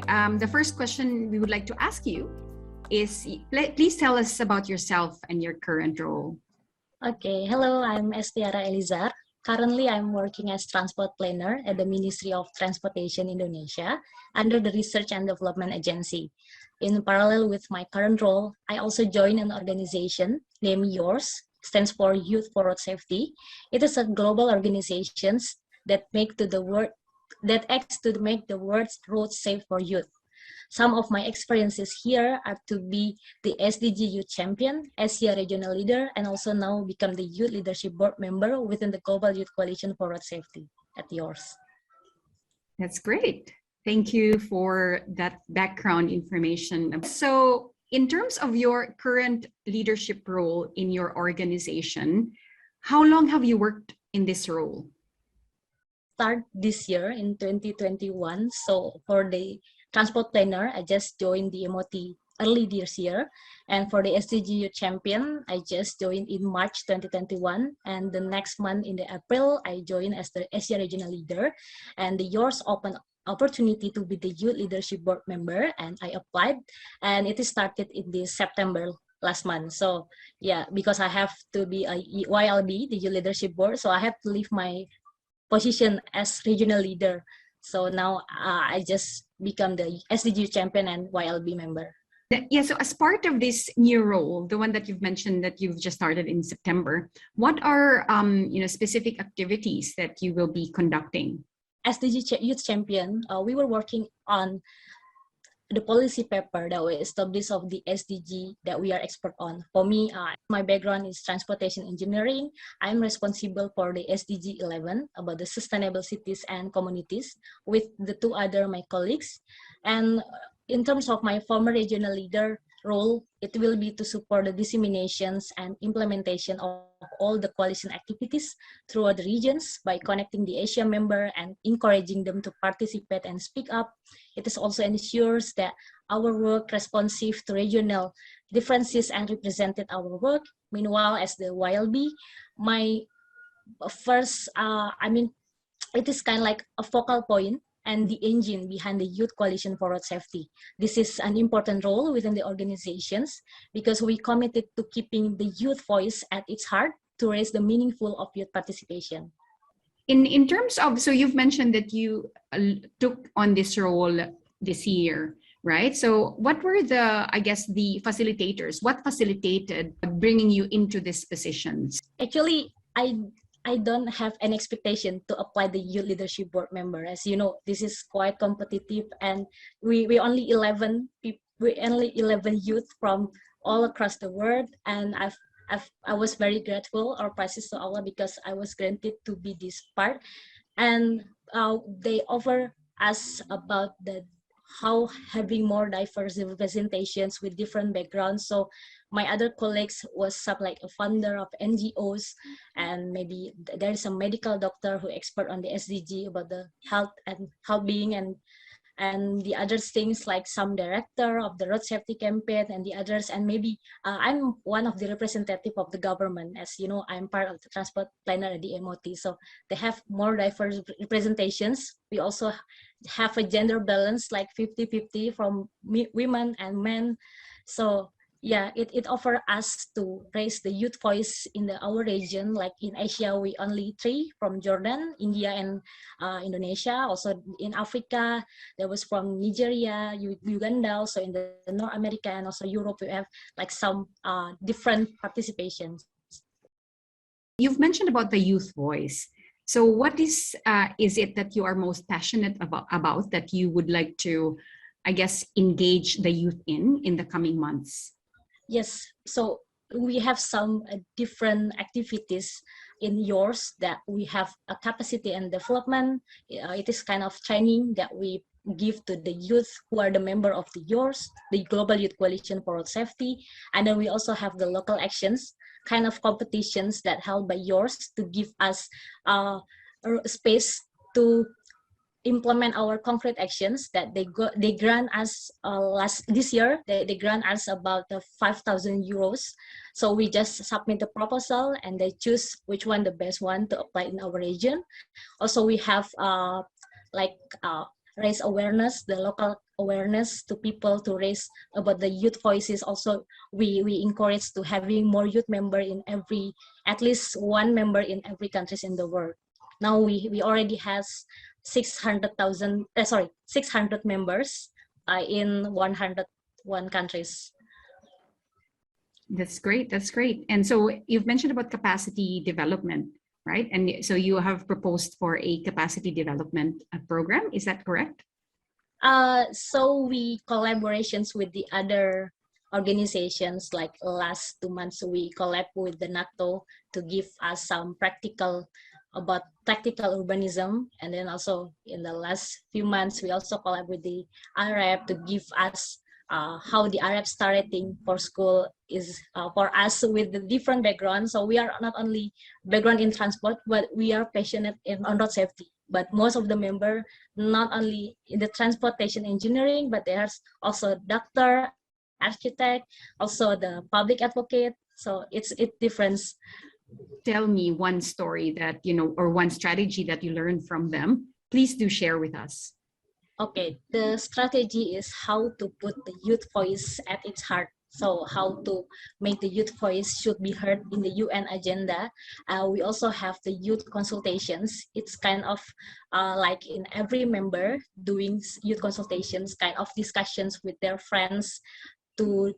the first question we would like to ask you is, please tell us about yourself and your current role. Okay, hello, I'm ESTIARA Elizar. Currently, I'm working as transport planner at the Ministry of Transportation Indonesia under the Research and Development Agency. In parallel with my current role, I also joined an organization named AUS, stands for Youth for Road Safety. It is a global organization that acts to make the world's roads safe for youth. Some of my experiences here are to be the SDG Youth Champion, Asia Regional Leader, and also now become the Youth Leadership Board member within the Global Youth Coalition for Road Safety at yours. That's great. Thank you for that background information. So in terms of your current leadership role in your organization, how long have you worked in this role? Start this year in 2021. So for the transport planner, I just joined the MOT early this year. And for the SDG Youth Champion, I just joined in March 2021. And the next month in the April, I joined as the Asia Regional Leader. And the yours open opportunity to be the Youth Leadership Board member. And I applied, and it is started in this September last month. So yeah, because I have to be a YLB, the Youth Leadership Board, so I have to leave my position as regional leader. So now I just become the SDG champion and YLB member. Yeah, so as part of this new role, the one that you've mentioned that you've just started in September, what are specific activities that you will be conducting? SDG Youth Champion, we were working on the policy paper that we established of the SDG that we are expert on. For me, my background is transportation engineering. I'm responsible for the SDG 11 about the sustainable cities and communities with the two other my colleagues. And in terms of my former regional leader role, it will be to support the disseminations and implementation of all the coalition activities throughout the regions by connecting the Asia member and encouraging them to participate and speak up. It is also ensures that our work responsive to regional differences and represented our work. Meanwhile, as the YLB, my first, it is kind of like a focal point and the engine behind the Youth Coalition for Road Safety. This is an important role within the organizations because we committed to keeping the youth voice at its heart to raise the meaningful of youth participation. In terms of, so you've mentioned that you took on this role this year, right? So what were the facilitators? What facilitated bringing you into these positions? Actually, I don't have an expectation to apply the Youth Leadership Board member. As you know, this is quite competitive, and we only 11 people, we only 11 youth from all across the world, and I was very grateful or praises to Allah because I was granted to be this part, and they offer us about how having more diverse representations with different backgrounds. So my other colleagues was some like a founder of NGOs, and maybe there is a medical doctor who expert on the SDG about the health and well-being, and the other things like some director of the road safety campaign and the others, and maybe I'm one of the representative of the government. As you know, I'm part of the transport planner at the MOT, so they have more diverse representations. We also have a gender balance like 50-50 from women and men. So yeah, it offers us to raise the youth voice in our region. Like in Asia, we only 3 from Jordan, India, and Indonesia. Also in Africa, there was from Nigeria, Uganda. Also in the North America and also Europe, we have like some different participations. You've mentioned about the youth voice. So what is it that you are most passionate about that you would like to, engage the youth in the coming months? Yes, so we have some different activities in yours that we have a capacity and development. It is kind of training that we give to the youth who are the member of the yours, the Global Youth Coalition for Road Safety. And then we also have the local actions, kind of competitions that held by yours to give us space to implement our concrete actions that they grant us this year. They grant us about 5,000 euros. So we just submit the proposal and they choose which one the best one to apply in our region. Also, we have raise awareness, the local awareness to people to raise about the youth voices. Also, we encourage to having more youth member in every, at least one member in every countries in the world. Now we already has 600,000, 600 members in 101 countries. That's great. That's great. And so you've mentioned about capacity development, right? And so you have proposed for a capacity development program. Is that correct? So we collaborations with the other organizations, like last 2 months we collab with the NATO to give us some practical about tactical urbanism, and then also in the last few months we also collab with the Arab to give us how the Arab starting for school is for us with the different background. So we are not only background in transport, but we are passionate in on road safety. But most of the member not only in the transportation engineering, but there's also doctor, architect, also the public advocate. So it difference. Tell me one story that, you know, or one strategy that you learned from them. Please do share with us. Okay, the strategy is how to put the youth voice at its heart. So how to make the youth voice should be heard in the UN agenda. We also have the youth consultations. It's kind of like in every member doing youth consultations, kind of discussions with their friends to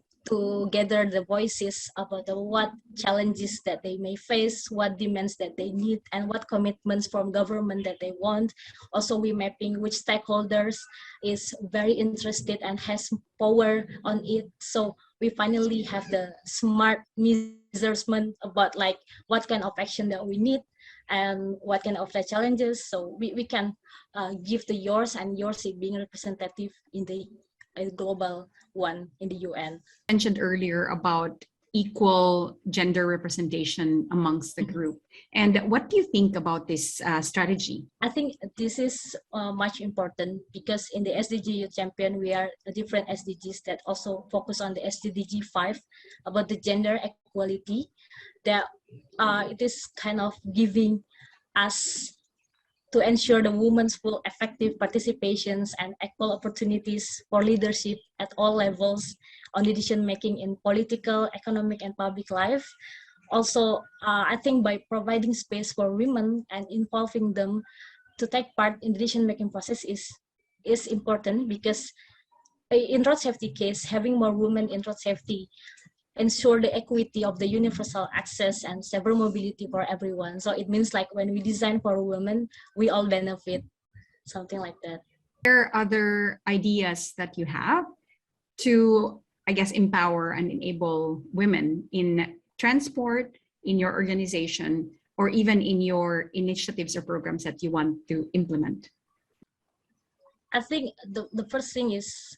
gather the voices about what challenges that they may face, what demands that they need, and what commitments from government that they want. Also, we mapping which stakeholders is very interested and has power on it. So we finally have the smart measurement about like what kind of action that we need and what kind of the challenges. So we can give the yours and yours being representative in the global one in the UN. Mentioned earlier about equal gender representation amongst the group. And what do you think about this strategy? I think this is much important because in the SDG Youth Champion, we are different SDGs that also focus on the SDG 5 about the gender equality. That it is kind of giving us to ensure the women's full effective participations and equal opportunities for leadership at all levels on decision making in political, economic, and public life. Also, I think by providing space for women and involving them to take part in the decision making process is important because in road safety case, having more women in road safety ensure the equity of the universal access and safer mobility for everyone. So it means like when we design for women, we all benefit, something like that. There are other ideas that you have to, I guess, empower and enable women in transport, in your organization, or even in your initiatives or programs that you want to implement? I think the first thing is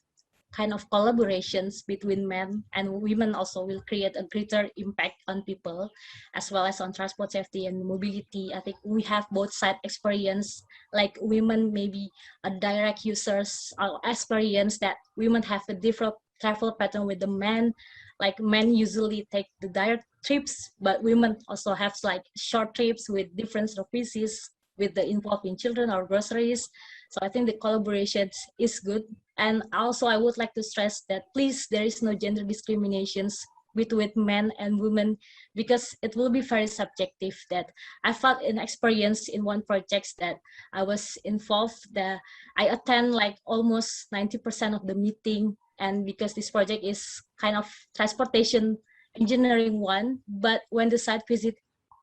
kind of collaborations between men and women also will create a greater impact on people as well as on transport safety and mobility. I think we have both side experience, like women maybe a direct users experience that women have a different travel pattern with the men. Like men usually take the direct trips, but women also have like short trips with different services with the involving children or groceries. So I think the collaboration is good. And also I would like to stress that please, there is no gender discriminations between men and women because it will be very subjective. That I felt an experience in one project that I was involved that I attend like almost 90% of the meeting, and because this project is kind of transportation engineering one, but when the site visit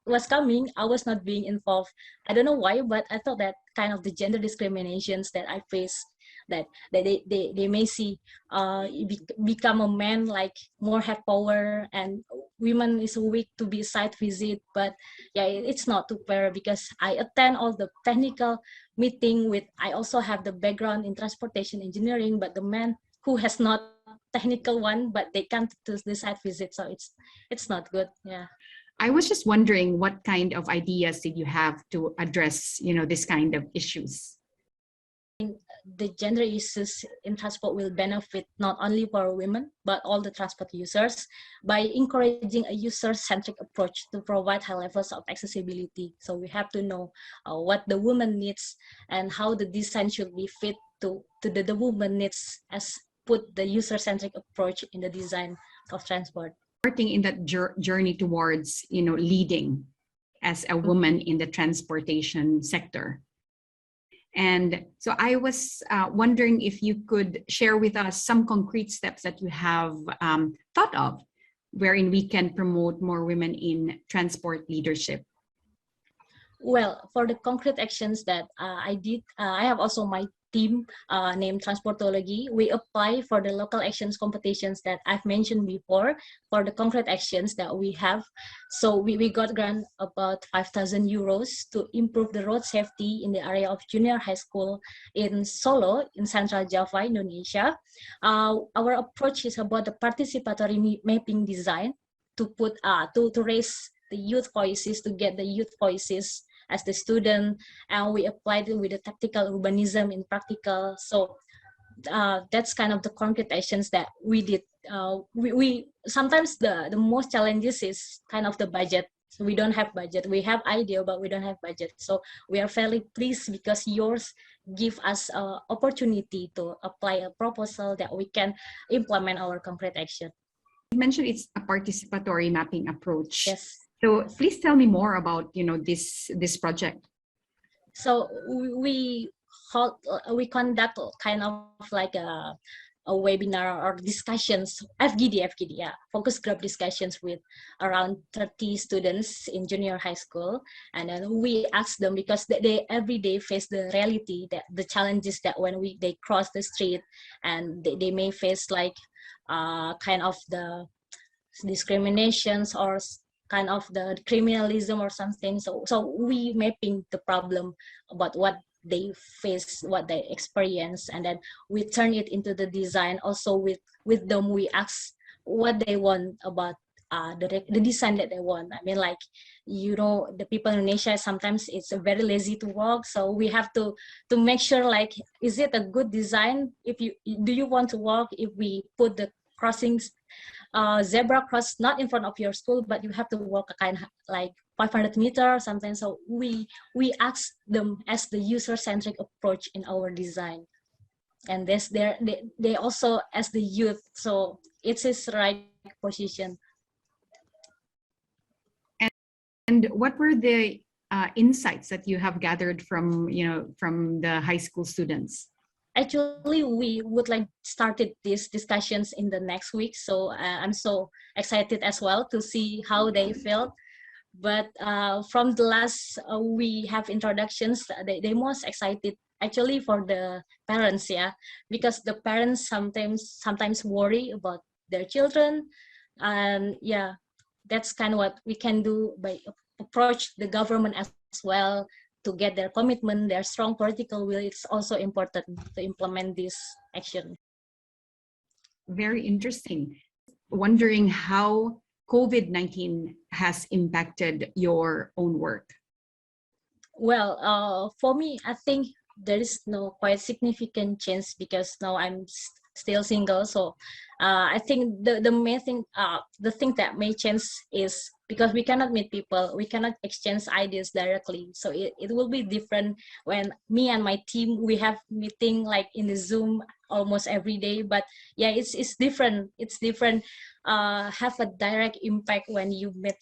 was coming, I was not being involved. I don't know why, but I thought that kind of the gender discriminations that I face, that they may see become a man like more have power and women is weak to be site visit. But yeah, it's not too fair because I attend all the technical meeting with, I also have the background in transportation engineering, but the man who has not technical one, but they can't do the site visit, so it's not good. Yeah. I was just wondering what kind of ideas did you have to address, you know, this kind of issues? The gender issues in transport will benefit not only for women, but all the transport users by encouraging a user-centric approach to provide high levels of accessibility. So we have to know what the woman needs and how the design should be fit the movement needs as put the user-centric approach in the design of transport. Starting in that journey towards, leading as a woman in the transportation sector. And so I was wondering if you could share with us some concrete steps that you have thought of wherein we can promote more women in transport leadership. Well, for the concrete actions that I did, I have also my team named Transportology. We apply for the local actions competitions that I've mentioned before for the concrete actions that we have. So we got grant about 5,000 euros to improve the road safety in the area of junior high school in Solo, in Central Java, Indonesia. Our approach is about the participatory mapping design to put to raise the youth voices, to get the youth voices as the student, and we applied it with the tactical urbanism in practical. So that's kind of the concrete actions that we did. We sometimes the most challenges is kind of the budget. So we don't have budget. We have idea, but we don't have budget. So we are fairly pleased because yours give us an opportunity to apply a proposal that we can implement our concrete action. You mentioned it's a participatory mapping approach. Yes. So please tell me more about this project. So we conduct kind of like a webinar or discussions, FGD, yeah, focus group discussions with around 30 students in junior high school. And then we ask them, because they every day face the reality, that the challenges that when they cross the street, and they may face like kind of the discriminations or kind of the criminalism or something. So we mapping the problem about what they face, what they experience, and then we turn it into the design. Also with them, we ask what they want about the design that they want. I mean, like, the people in Indonesia, sometimes it's very lazy to walk. So we have to make sure, like, is it a good design? Do you want to walk if we put the crossings, zebra cross not in front of your school, but you have to walk a kind of like 500 meters or something. So we ask them as the user-centric approach in our design, and they also as the youth. So it's his right position. And what were the insights that you have gathered from the high school students? Actually, we would like started these discussions in the next week. So I'm so excited as well to see how they feel. But from the last, we have introductions. They most excited actually for the parents, yeah, because the parents sometimes worry about their children, and yeah, that's kind of what we can do by approach the government as well to get their commitment, their strong political will. It's also important to implement this action. Very interesting. Wondering how COVID-19 has impacted your own work. Well, for me, I think there is no quite significant change because now I'm still single. So I think the main thing, the thing that may change is because we cannot meet people, we cannot exchange ideas directly. So it will be different when me and my team, we have meeting like in the Zoom almost every day. But yeah, it's different. It's different. Have a direct impact when you meet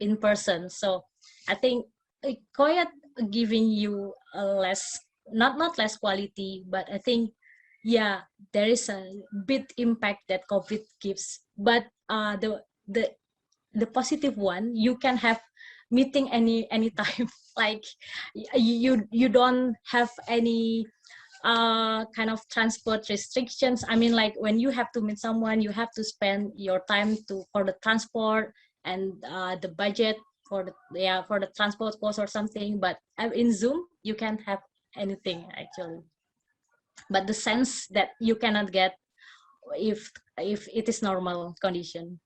in person. So I think quite giving you a less, not less quality, but I think yeah, there is a bit impact that COVID gives. But the positive one, you can have meeting anytime. Like you don't have any kind of transport restrictions. I mean, like when you have to meet someone, you have to spend your time for the transport and the budget for the transport cost or something. But in Zoom, you can have anything actually. But the sense that you cannot get if it is normal condition.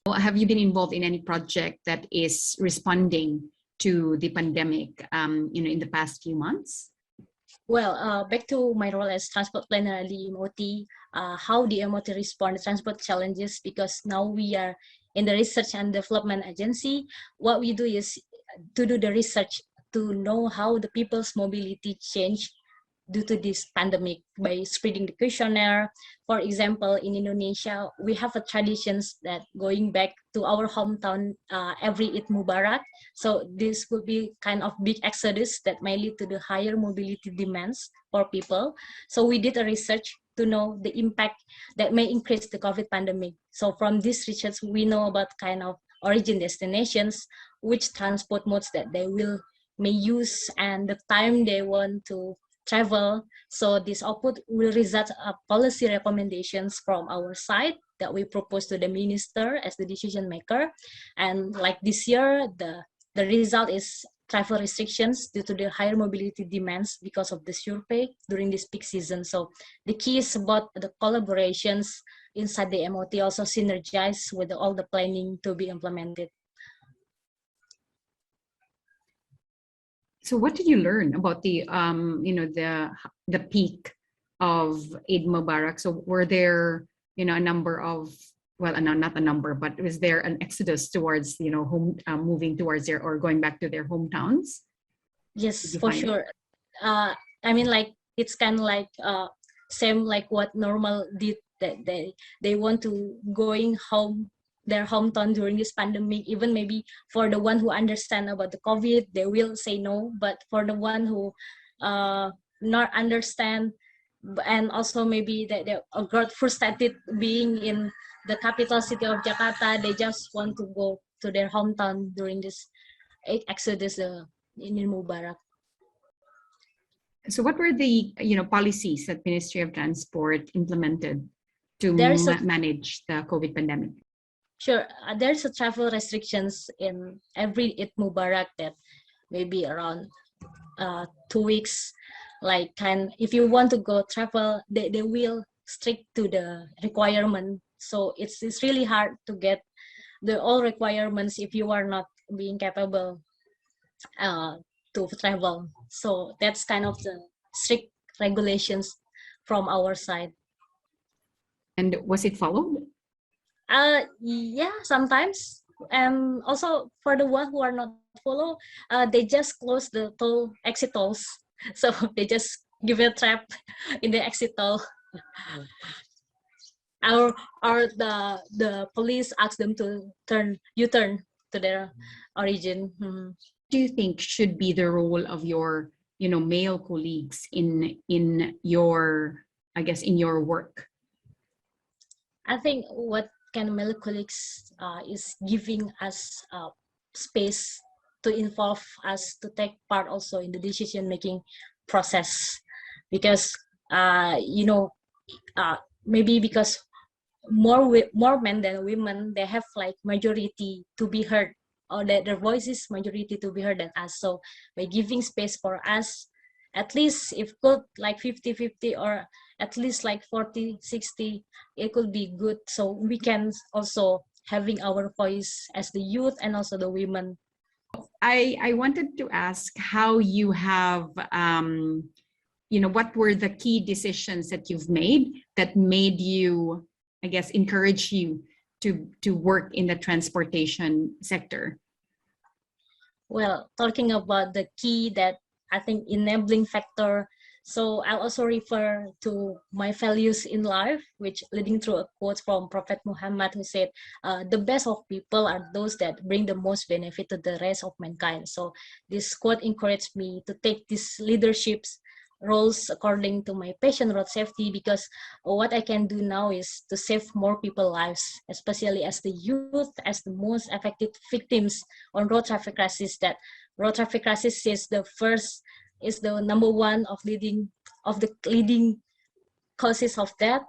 Have you been involved in any project that is responding to the pandemic, in the past few months? Well, back to my role as transport planner at the MOT, how the MOT respond to transport challenges, because now we are in the research and development agency. What we do is to do the research to know how the people's mobility change due to this pandemic by spreading the questionnaire. For example, in Indonesia, we have a traditions that going back to our hometown every Eid Mubarak. So this will be kind of big exodus that may lead to the higher mobility demands for people. So we did a research to know the impact that may increase the COVID pandemic. So from this research, we know about kind of origin destinations, which transport modes that they will may use, and the time they want to travel. So this output will result policy recommendations from our side that we propose to the minister as the decision maker. And like this year, the result is travel restrictions due to the higher mobility demands because of the survey during this peak season. So the key is about the collaborations inside the MOT, also synergize with all the planning to be implemented. So what did you learn about the the peak of Eid Mubarak? So were there a number of, well, no, not a number, but was there an exodus towards home, moving towards their or going back to their hometowns? Yes, for sure. I mean, like it's kind of like same like what normal did, that they want to going home their hometown during this pandemic. Even maybe for the one who understand about the COVID, they will say no, but for the one who not understand, and also maybe that they got frustrated being in the capital city of Jakarta, they just want to go to their hometown during this exodus in Mubarak. So what were the policies that Ministry of Transport implemented to manage the COVID pandemic? Sure, there's a travel restrictions in every Eid Mubarak that maybe around 2 weeks. Like if you want to go travel, they will strict to the requirement. So it's really hard to get the all requirements if you are not being capable to travel. So that's kind of the strict regulations from our side. And was it followed? Yeah, sometimes. And also for the ones who are not follow, they just close the exit tolls. So they just give a trap in the exit toll. Or the police ask them to U-turn to their origin. Do you think should be the role of your male colleagues in your, I guess, in your work? I think what kind of male colleagues is giving us space to involve us to take part also in the decision making process, because maybe because more men than women, they have like majority to be heard, or that their voice is majority to be heard than us. So by giving space for us, at least if good like 50-50 or at least like 40-60, it could be good. So we can also having our voice as the youth and also the women. I wanted to ask how you have, what were the key decisions that you've made that made you, I guess, encourage you to work in the transportation sector? Well, talking about the key that I think enabling factor, so I'll also refer to my values in life, which leading through a quote from Prophet Muhammad, who said, the best of people are those that bring the most benefit to the rest of mankind. So this quote encouraged me to take these leaderships roles according to my passion, road safety, because what I can do now is to save more people's lives, especially as the youth, as the most affected victims on road traffic crisis. That road traffic crisis is the number one of the leading causes of death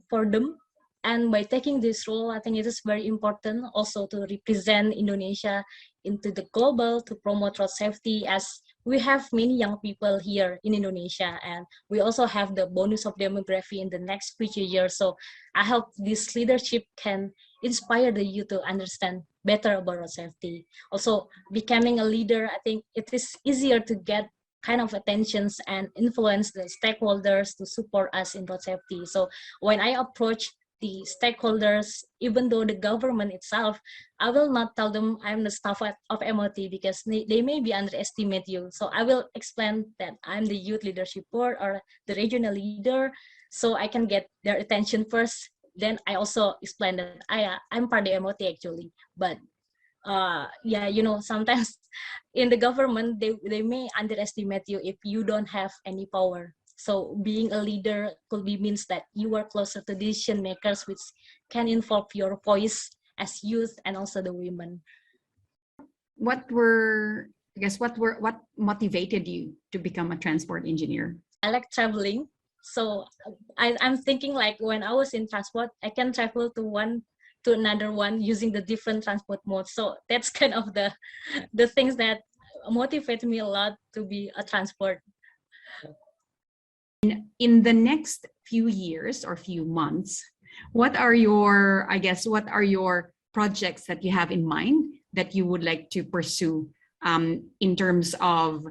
for them. And by taking this role, I think it is very important also to represent Indonesia into the global, to promote road safety, as we have many young people here in Indonesia, and we also have the bonus of demography in the next future years. So I hope this leadership can inspire the youth to understand better about road safety. Also, becoming a leader, I think it is easier to get kind of attentions and influence the stakeholders to support us in road safety. So when I approach the stakeholders, even though the government itself, I will not tell them I'm the staff of MOT because they maybe underestimate you. So I will explain that I'm the youth leadership board or the regional leader, so I can get their attention first. Then I also explain that I'm part of the MOT actually, but yeah, you know, sometimes in the government they may underestimate you if you don't have any power. So being a leader could be means that you are closer to decision makers, which can involve your voice as youth and also the women. What motivated you to become a transport engineer? I like traveling, so I'm thinking like when I was in transport, I can travel to another one using the different transport modes. So that's kind of the things that motivate me a lot to be a transport. In the next few years or few months, what are your projects that you have in mind that you would like to pursue in terms of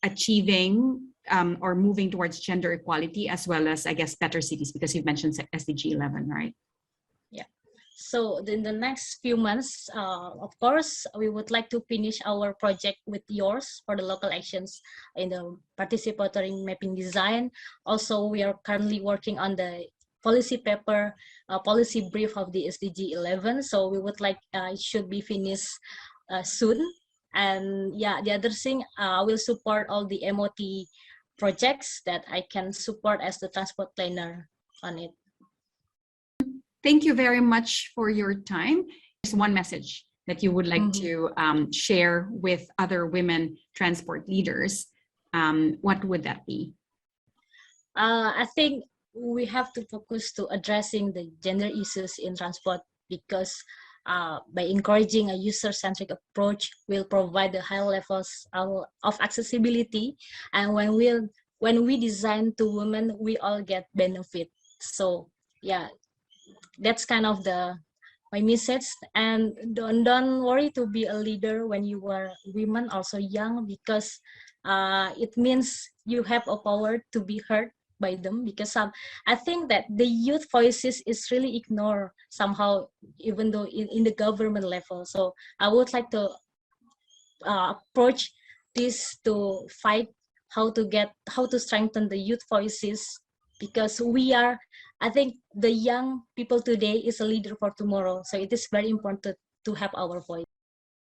achieving or moving towards gender equality, as well as, I guess, better cities, because you've mentioned SDG 11, right? Yeah. So in the next few months, of course, we would like to finish our project with yours for the local actions in the participatory mapping design. Also, we are currently working on the policy paper, policy brief of the SDG 11. So we would like it should be finished soon. And yeah, the other thing, I will support all the MOT projects that I can support as the transport planner on it. Thank you very much for your time. Just one message that you would like to share with other women transport leaders. What would that be? I think we have to focus to addressing the gender issues in transport, because by encouraging a user-centric approach, will provide the high levels of accessibility, and when we design to women, we all get benefit. So yeah, that's kind of my message. And don't worry to be a leader when you are women, also young, because it means you have a power to be heard by them, because I think that the youth voices is really ignored somehow, even though in the government level. So I would like to approach this to fight how to strengthen the youth voices, because I think the young people today is a leader for tomorrow. So it is very important to have our voice.